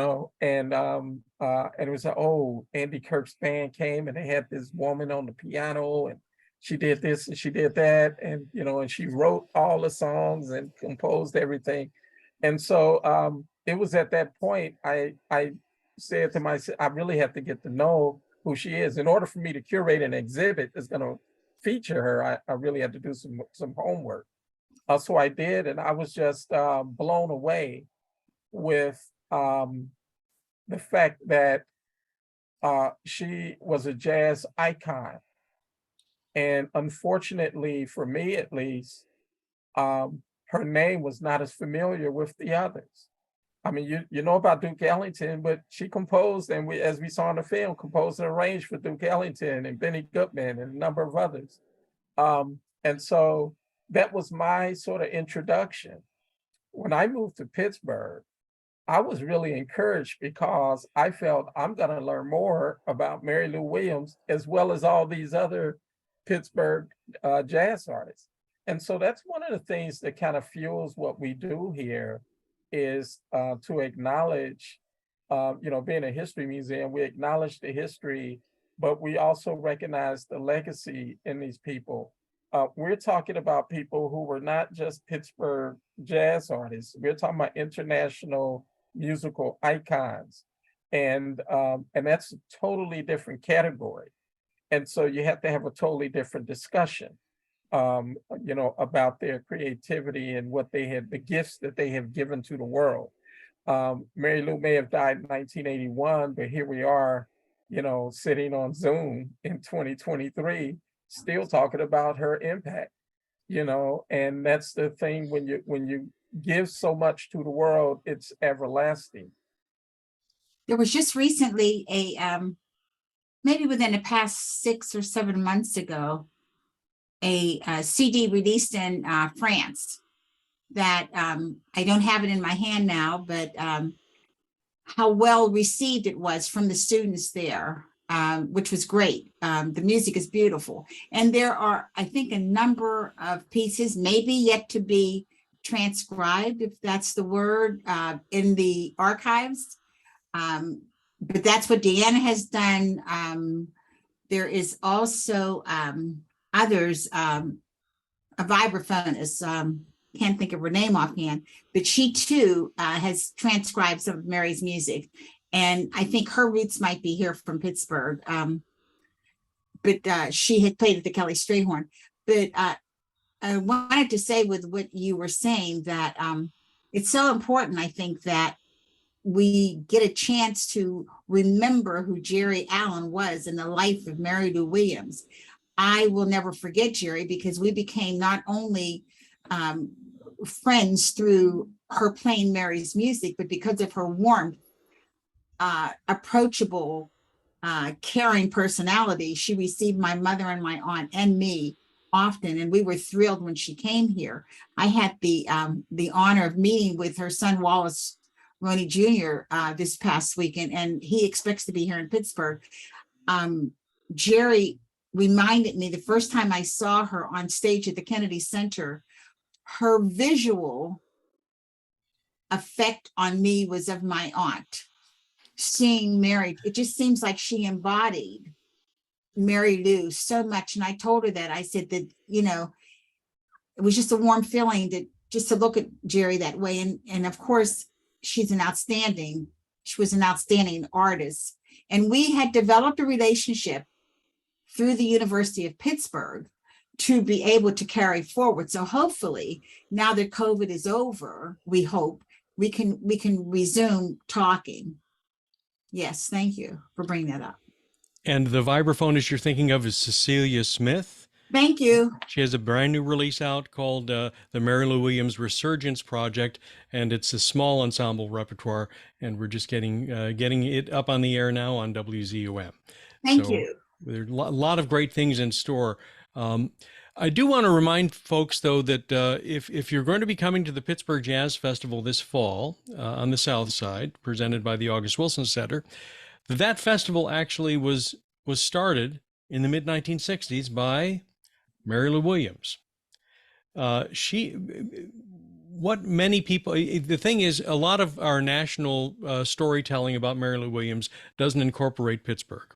it was like, oh, Andy Kirk's band came and they had this woman on the piano and she did this and she did that, and and she wrote all the songs and composed everything. And so it was at that point I said to myself, I really have to get to know who she is. In order for me to curate an exhibit that's going to feature her, I really had to do some homework. So I did, and I was just blown away with the fact that she was a jazz icon. And unfortunately, for me at least, her name was not as familiar with the others. I mean, you know about Duke Ellington, but she composed, and as we saw in the film, composed and arranged for Duke Ellington and Benny Goodman and a number of others. And so that was my sort of introduction. When I moved to Pittsburgh, I was really encouraged because I felt I'm going to learn more about Mary Lou Williams as well as all these other Pittsburgh jazz artists. And so that's one of the things that kind of fuels what we do here, is to acknowledge, being a history museum, we acknowledge the history, but we also recognize the legacy in these people. We're talking about people who were not just Pittsburgh jazz artists. We're talking about international musical icons, and that's a totally different category. And so you have to have a totally different discussion, about their creativity and the gifts that they have given to the world. Mary Lou may have died in 1981, but here we are, sitting on Zoom in 2023, still talking about her impact, and that's the thing, when you give so much to the world, it's everlasting. There was just recently maybe within the past 6 or 7 months ago, a CD released in France that I don't have it in my hand now, but how well received it was from the students there, which was great. The music is beautiful. And there are, I think, a number of pieces, maybe yet to be transcribed, if that's the word, in the archives. But that's what Deanna has done. There is also others, a vibraphonist, can't think of her name offhand, but she too has transcribed some of Mary's music. And I think her roots might be here from Pittsburgh, but she had played at the Kelly Strayhorn. But I wanted to say with what you were saying that it's so important, I think, that we get a chance to remember who Jerry Allen was in the life of Mary Lou Williams. I will never forget Jerry, because we became not only friends through her playing Mary's music, but because of her warmth, approachable, caring personality. She received my mother and my aunt and me often, and we were thrilled when she came here. I had the honor of meeting with her son Wallace Roney Jr. This past weekend, and he expects to be here in Pittsburgh. Jerry reminded me the first time I saw her on stage at the Kennedy Center, her visual effect on me was of my aunt. Seeing Mary, it just seems like she embodied Mary Lou so much. And I told her that, I said that, you know, it was just a warm feeling that just to look at Jerry that way. And of course, she was an outstanding artist. And we had developed a relationship through the University of Pittsburgh to be able to carry forward. So hopefully, now that COVID is over, we hope we can resume talking. Yes, thank you for bringing that up. And the vibraphonist you're thinking of is Cecilia Smith. Thank you. She has a brand new release out called the Mary Lou Williams Resurgence Project, and it's a small ensemble repertoire, and we're just getting it up on the air now on WZUM. Thank you. There's a lot of great things in store. I do want to remind folks, though, that if you're going to be coming to the Pittsburgh Jazz Festival this fall on the South Side, presented by the August Wilson Center, that festival actually was started in the mid-1960s by Mary Lou Williams. What many people, the thing is, a lot of our national storytelling about Mary Lou Williams doesn't incorporate Pittsburgh.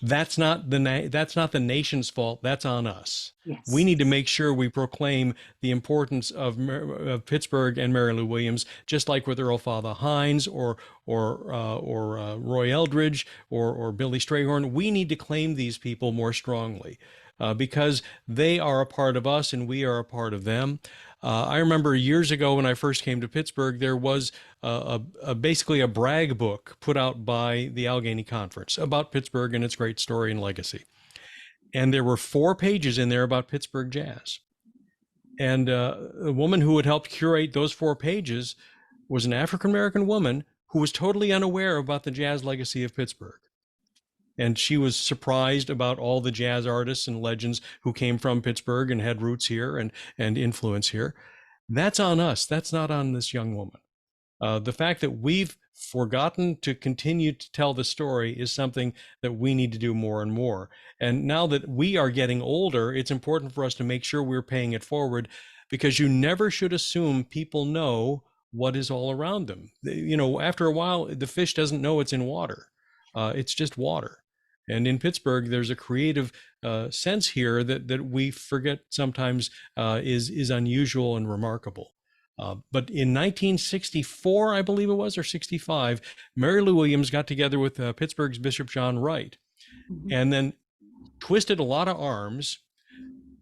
That's not the nation's fault. That's on us. Yes. We need to make sure we proclaim the importance of Pittsburgh and Mary Lou Williams, just like with Earl Father Hines or Roy Eldridge or Billy Strayhorn. We need to claim these people more strongly because they are a part of us and we are a part of them. I remember years ago when I first came to Pittsburgh, there was basically a brag book put out by the Allegheny Conference about Pittsburgh and its great story and legacy. And there were 4 pages in there about Pittsburgh jazz. And the woman who had helped curate those 4 pages was an African-American woman who was totally unaware about the jazz legacy of Pittsburgh. And she was surprised about all the jazz artists and legends who came from Pittsburgh and had roots here and influence here. That's on us. That's not on this young woman. The fact that we've forgotten to continue to tell the story is something that we need to do more and more. And now that we are getting older, it's important for us to make sure we're paying it forward, because you never should assume people know what is all around them. You know, after a while, the fish doesn't know it's in water. It's just water. And in Pittsburgh, there's a creative sense here that we forget sometimes is unusual and remarkable. But in 1964, I believe it was, or 65, Mary Lou Williams got together with Pittsburgh's Bishop John Wright, and then twisted a lot of arms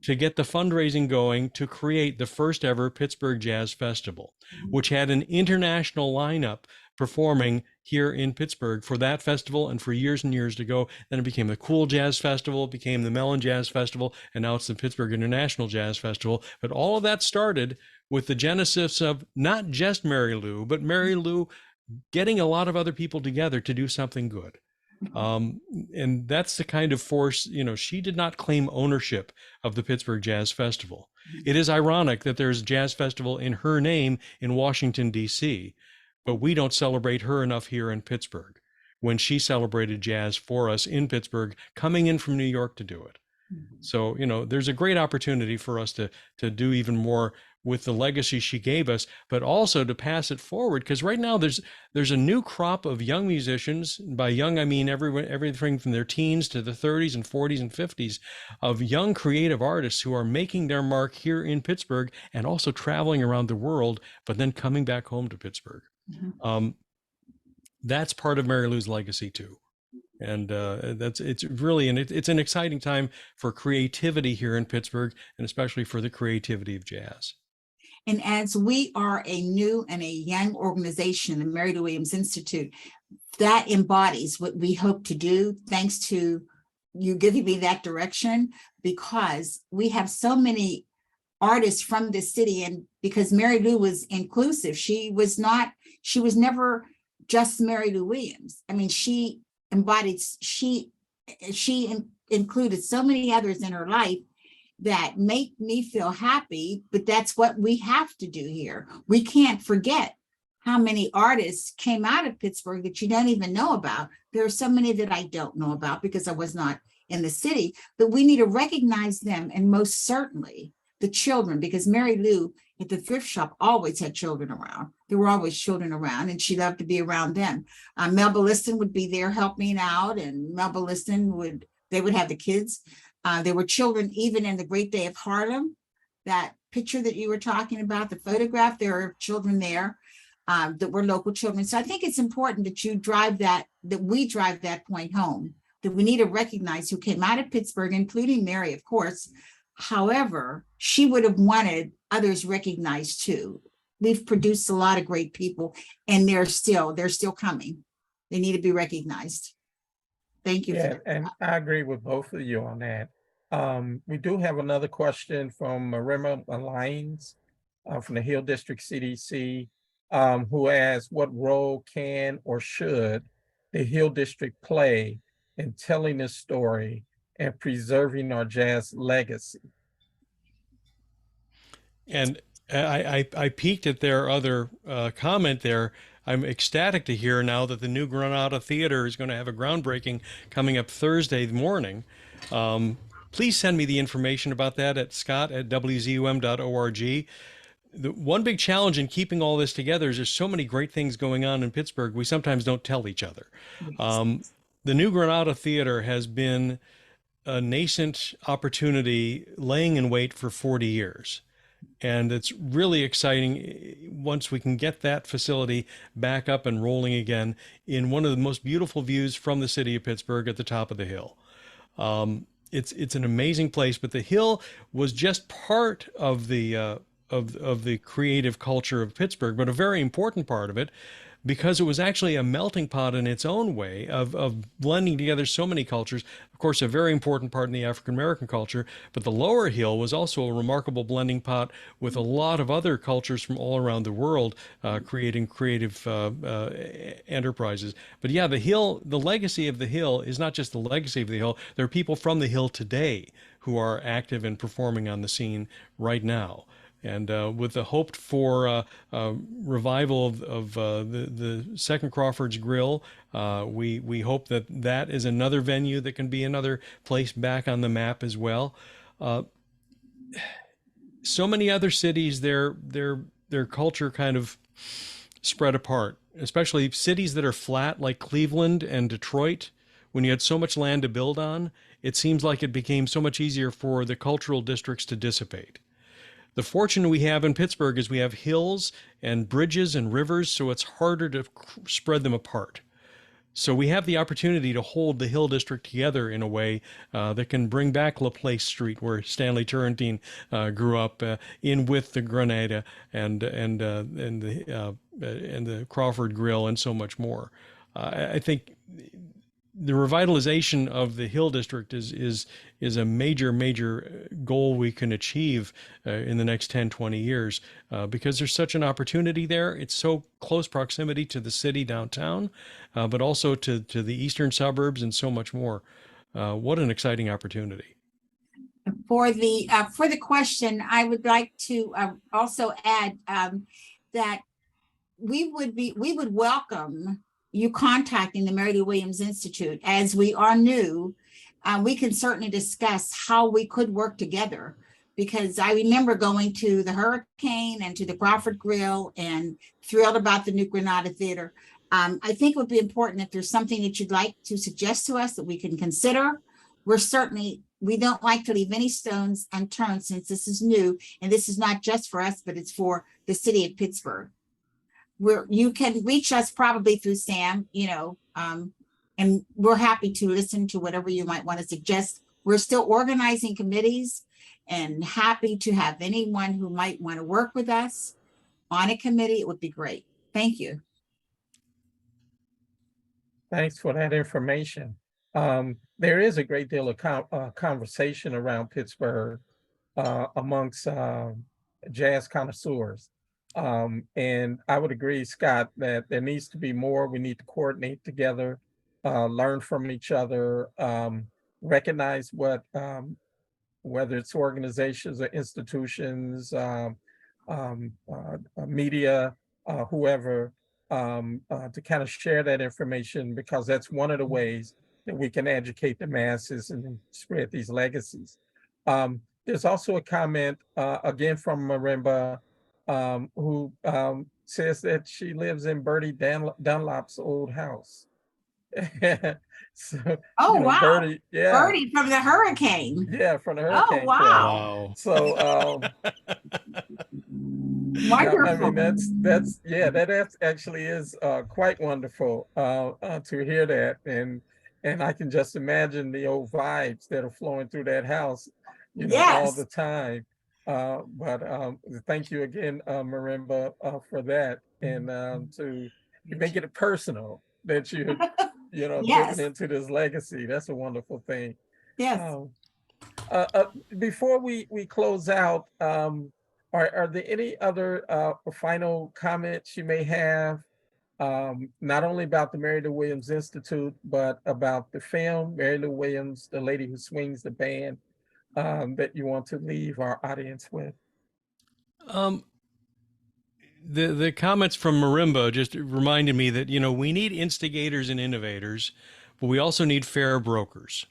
to get the fundraising going to create the first ever Pittsburgh Jazz Festival, which had an international lineup performing here in Pittsburgh for that festival and for years and years to go. Then it became the Cool Jazz Festival, it became the Mellon Jazz Festival, and now it's the Pittsburgh International Jazz Festival. But all of that started with the genesis of not just Mary Lou, but Mary Lou getting a lot of other people together to do something good. And that's the kind of force, you know, she did not claim ownership of the Pittsburgh Jazz Festival. It is ironic that there's a jazz festival in her name in Washington, D.C., but we don't celebrate her enough here in Pittsburgh when she celebrated jazz for us in Pittsburgh, coming in from New York to do it. So, you know, there's a great opportunity for us to do even more with the legacy she gave us, but also to pass it forward. Because right now there's a new crop of young musicians. By young, I mean everything from their teens to the 30s and 40s and 50s, of young creative artists who are making their mark here in Pittsburgh and also traveling around the world, but then coming back home to Pittsburgh. That's part of Mary Lou's legacy too. And it's an exciting time for creativity here in Pittsburgh, and especially for the creativity of jazz. And as we are a new and a young organization, the Mary Lou Williams Institute, that embodies what we hope to do, thanks to you giving me that direction, because we have so many artists from the city, and because Mary Lou was inclusive, she was never just Mary Lou Williams. I mean, she included so many others in her life that make me feel happy, but that's what we have to do here. We can't forget how many artists came out of Pittsburgh that you don't even know about. There are so many that I don't know about because I was not in the city, but we need to recognize them, and most certainly the children, because Mary Lou at the thrift shop always had children around. There were always children around, and she loved to be around them. Melba Liston would be there helping out, and Melba Liston they would have the kids. There were children even in the Great Day of Harlem. That picture that you were talking about, the photograph, there are children there that were local children. So I think it's important that we drive that point home, that we need to recognize who came out of Pittsburgh, including Mary, of course. However, she would have wanted others recognized too. We've produced a lot of great people, and they're still coming. They need to be recognized. Thank you. Yeah, and I agree with both of you on that. We do have another question from Marima Alliance from the Hill District CDC, who asks, what role can or should the Hill District play in telling this story and preserving our jazz legacy? And I peeked at their other comment there. I'm ecstatic to hear now that the new Granada Theater is going to have a groundbreaking coming up Thursday morning. Please send me the information about that at scott@wzum.org. The one big challenge in keeping all this together is there's so many great things going on in Pittsburgh, we sometimes don't tell each other. The new Granada Theater has been a nascent opportunity laying in wait for 40 years. And it's really exciting once we can get that facility back up and rolling again in one of the most beautiful views from the city of Pittsburgh at the top of the hill. It's an amazing place, but the hill was just part of the creative culture of Pittsburgh, but a very important part of it, because it was actually a melting pot in its own way of blending together so many cultures. Of course, a very important part in the African American culture, but the lower hill was also a remarkable blending pot with a lot of other cultures from all around the world, creating creative enterprises. But yeah, the hill, the legacy of the hill is not just the legacy of the hill. There are people from the hill today who are active and performing on the scene right now. And with the hoped for revival of the second Crawford's Grill, we hope that that is another venue that can be another place back on the map as well. So many other cities, their culture kind of spread apart, especially cities that are flat like Cleveland and Detroit. When you had so much land to build on, it seems like it became so much easier for the cultural districts to dissipate. The fortune we have in Pittsburgh is we have hills and bridges and rivers, so it's harder to spread them apart. So we have the opportunity to hold the Hill District together in a way that can bring back LaPlace Street, where Stanley Turrentine grew up, in with the Granada and the Crawford Grill and so much more. I think the revitalization of the Hill District is a major goal we can achieve in the next 10, 20 years because there's such an opportunity there. It's so close proximity to the city downtown, but also to the eastern suburbs and so much more. What an exciting opportunity. For the question, I would like to also add that we would welcome you contacting the Mary Lou Williams Institute. As we are new, we can certainly discuss how we could work together, because I remember going to the Hurricane and to the Crawford Grill and thrilled about the new Granada Theater. I think it would be important if there's something that you'd like to suggest to us that we can consider. We don't like to leave any stones unturned, since this is new, and this is not just for us, but it's for the city of Pittsburgh. You can reach us probably through Sam, and we're happy to listen to whatever you might want to suggest. We're still organizing committees and happy to have anyone who might want to work with us on a committee. It would be great. Thank you. Thanks for that information. There is a great deal of conversation around Pittsburgh amongst jazz connoisseurs. And I would agree, Scott, that there needs to be more. We need to coordinate together, learn from each other, recognize what, whether it's organizations or institutions, media, whoever, to kind of share that information, because that's one of the ways that we can educate the masses and spread these legacies. There's also a comment, again from Marimba, who says that she lives in Bertie Dunlop's old house. So, Oh, you know, wow. Bertie, yeah, Birdie from the hurricane. yeah, from the Oh, Hurricane Club. wow. Wow. So, yeah, I Wonderful. mean, yeah, that actually is quite wonderful to hear that, and I can just imagine the old vibes that are flowing through that house, you know, all the Yes. time. But thank you again, Marimba, for that, and to make it personal that you, you know, dipping Yes. into this legacy. That's a wonderful thing. Yes. Um, Before we close out, are there any other final comments you may have, not only about the Mary Lou Williams Institute, but about the film, Mary Lou Williams, the Lady Who Swings the Band, that you want to leave our audience with? Um, the comments from Marimba just reminded me that, you know, we need instigators and innovators, but we also need fair brokers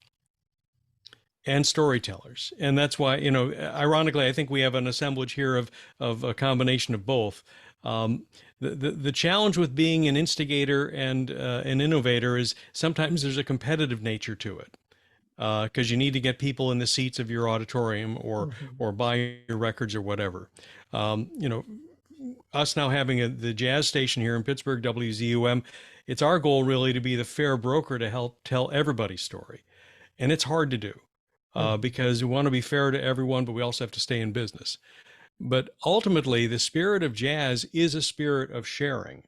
and storytellers. And that's why, you know, ironically, I think we have an assemblage here of a combination of both. The challenge with being an instigator and an innovator is sometimes there's a competitive nature to it, because you need to get people in the seats of your auditorium or buy your records or whatever. You know, us now having the jazz station here in Pittsburgh, WZUM, it's our goal really to be the fair broker to help tell everybody's story. And it's hard to do because we want to be fair to everyone, but we also have to stay in business. But ultimately, the spirit of jazz is a spirit of sharing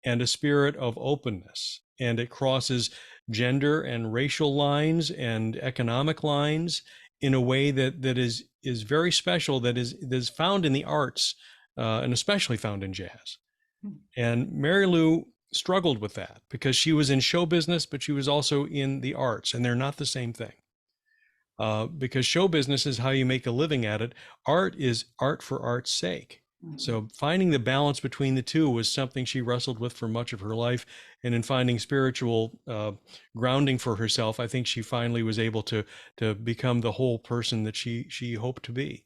and a spirit of openness. And it crosses gender and racial lines and economic lines in a way that is very special, that is found in the arts, and especially found in jazz. And Mary Lou struggled with that because she was in show business, but she was also in the arts, and they're not the same thing. Because show business is how you make a living at it. Art is art for art's sake. So finding the balance between the two was something she wrestled with for much of her life. And in finding spiritual grounding for herself, I think she finally was able to become the whole person that she hoped to be.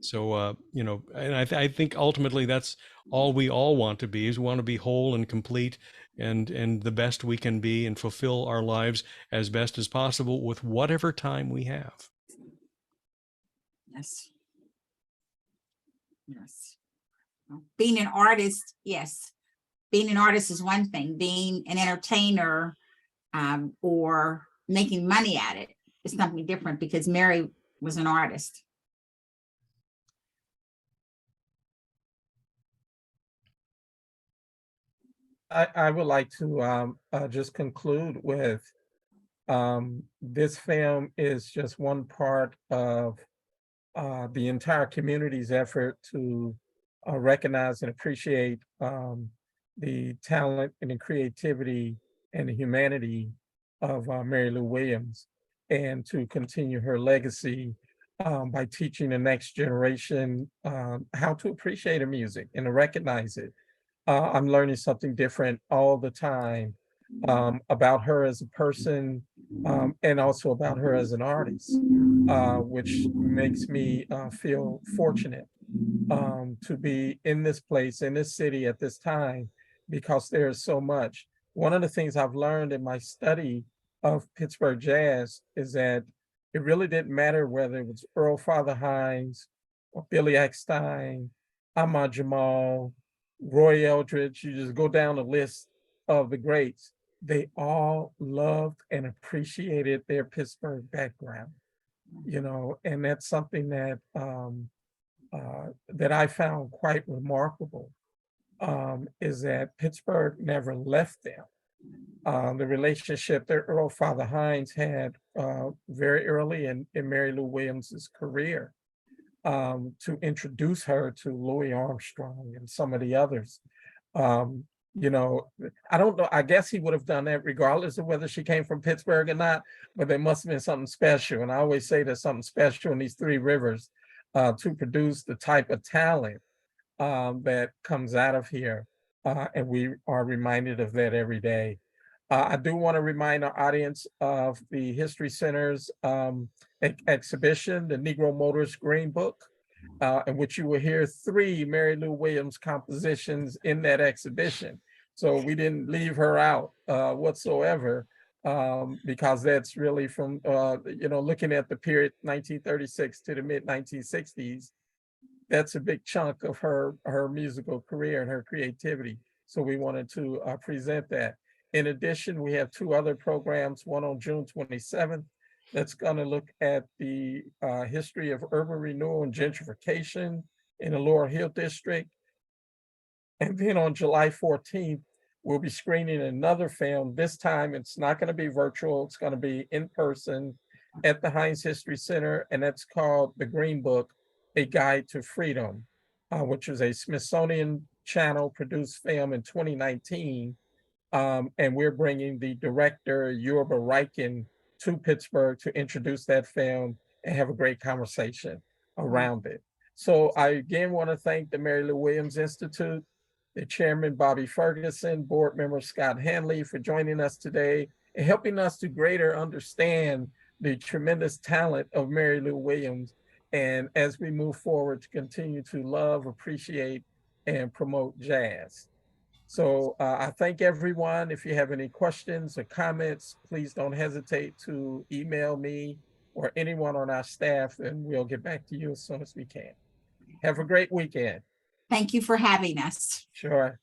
So, you know, and I think ultimately that's all we all want to be, is we want to be whole and complete and the best we can be and fulfill our lives as best as possible with whatever time we have. Yes. Yes. Being an artist, yes. Being an artist is one thing. Being an entertainer or making money at it is something different, because Mary was an artist. I would like to just conclude with this film is just one part of the entire community's effort to recognize and appreciate the talent and the creativity and the humanity of Mary Lou Williams, and to continue her legacy by teaching the next generation how to appreciate her music and to recognize it. I'm learning something different all the time about her as a person, and also about her as an artist, which makes me feel fortunate to be in this place, in this city at this time, because there's so much. One of the things I've learned in my study of Pittsburgh jazz is that it really didn't matter whether it was Earl Father Hines or Billy Eckstine, Ahmad Jamal, Roy Eldridge. You just go down the list of the greats. They all loved and appreciated their Pittsburgh background, you know, and that's something that that I found quite remarkable, is that Pittsburgh never left them. The relationship that Earl Father Hines had very early in Mary Lou Williams's career, to introduce her to Louis Armstrong and some of the others. You know, I don't know, I guess he would have done that regardless of whether she came from Pittsburgh or not, but there must have been something special. And I always say there's something special in these three rivers to produce the type of talent that comes out of here. and we are reminded of that every day. I do want to remind our audience of the History Center's exhibition, the Negro Motorist Green Book, in which you will hear 3 Mary Lou Williams compositions in that exhibition. So we didn't leave her out whatsoever, because that's really from, looking at the period 1936 to the mid 1960s. That's a big chunk of her musical career and her creativity. So we wanted to present that. In addition, we have 2 other programs, one on June 27th, that's going to look at the history of urban renewal and gentrification in the Laurel Hill District. And then on July 14th, we'll be screening another film. This time, it's not going to be virtual, it's going to be in person at the Heinz History Center, and that's called The Green Book, A Guide to Freedom, which is a Smithsonian Channel produced film in 2019. And we're bringing the director, Yorba Riken, to Pittsburgh to introduce that film and have a great conversation around it. So I again want to thank the Mary Lou Williams Institute, the chairman, Bobby Ferguson, board member Scott Hanley, for joining us today and helping us to greater understand the tremendous talent of Mary Lou Williams. And as we move forward, to continue to love, appreciate, and promote jazz. So I thank everyone. If you have any questions or comments, please don't hesitate to email me or anyone on our staff, and we'll get back to you as soon as we can. Have a great weekend. Thank you for having us. Sure.